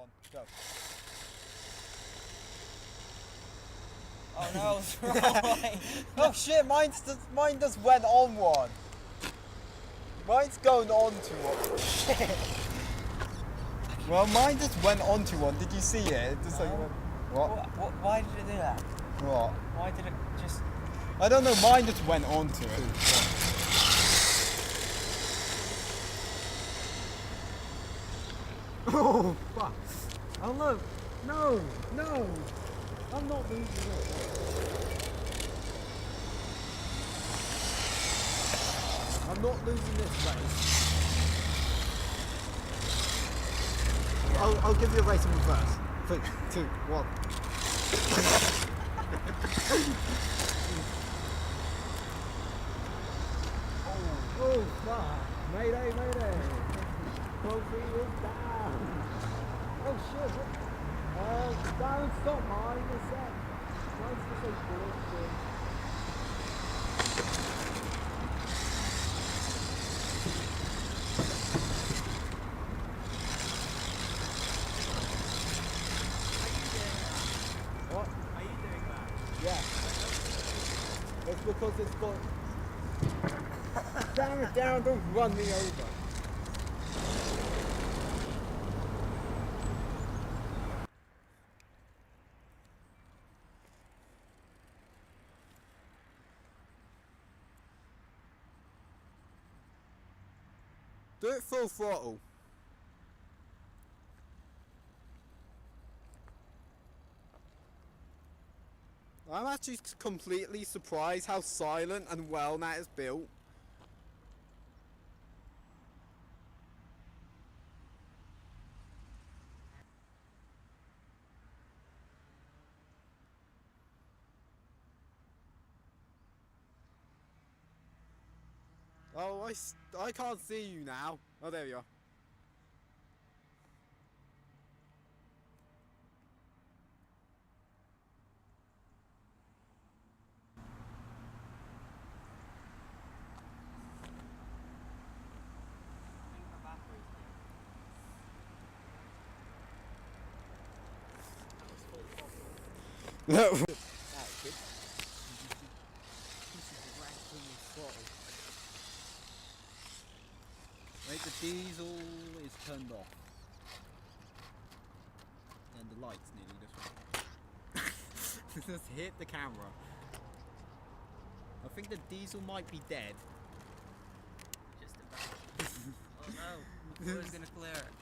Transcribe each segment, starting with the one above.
one, go. Oh no, it's right. Oh shit, mine just went on one. Mine's going on to one. Shit. Well, mine just went on to one. Did you see it? It just like went, what? Why did it do that? What? Why did it just... I don't know, mine just went on to it. Oh, fuck. Oh, look. No, no. I'm not losing it. I'm not losing this race. I'll give you a race in reverse. 3, 2, 1. Oh, fuck. Mayday, mayday. Trophy is down. Oh, shit. Down, stop mine. What's that? Mine's just so bullshit. What? Are you doing that? Yeah. It's because it's got... Damn it down, don't run me over. Do it full throttle. I'm actually completely surprised how silent and well that is built. Oh, I can't see you now. Oh, there you are. No. Right, the diesel is turned off. And the light's nearly this way. Just hit the camera. I think the diesel might be dead. Just about. Oh no, who's gonna clear it?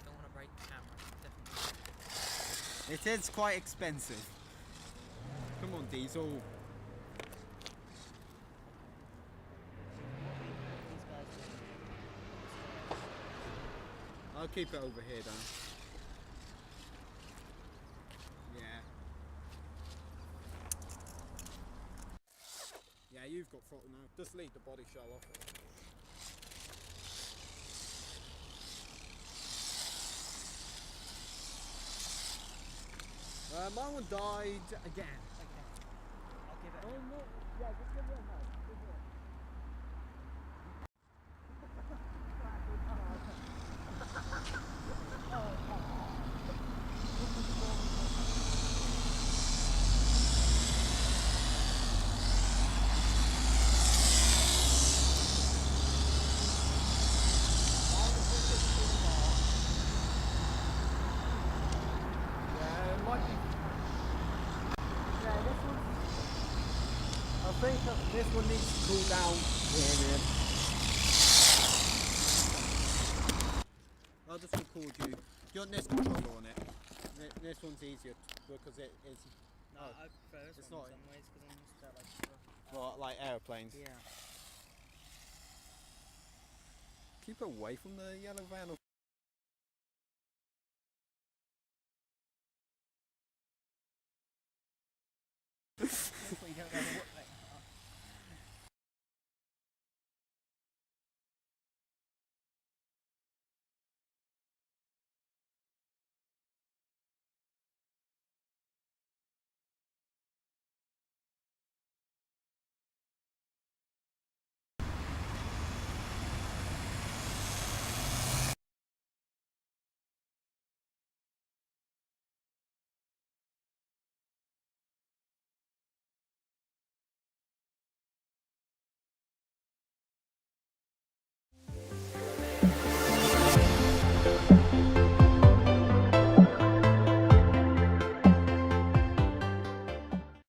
Don't want to break the camera, definitely. It is quite expensive. Come on, diesel. I'll keep it over here, Dan. Yeah. Yeah, you've got throttle now. Just leave the body shell off it. My one died again. Okay. I'll give it. Oh no! Yeah, just give it a nudge. I think this one needs to cool down. I'll just record you. Do you want this controller on it? This one's easier because it is. No, I prefer this it's one not in some ways because I'm used to that, like. What, like aeroplanes? Yeah. Keep away from the yellow van.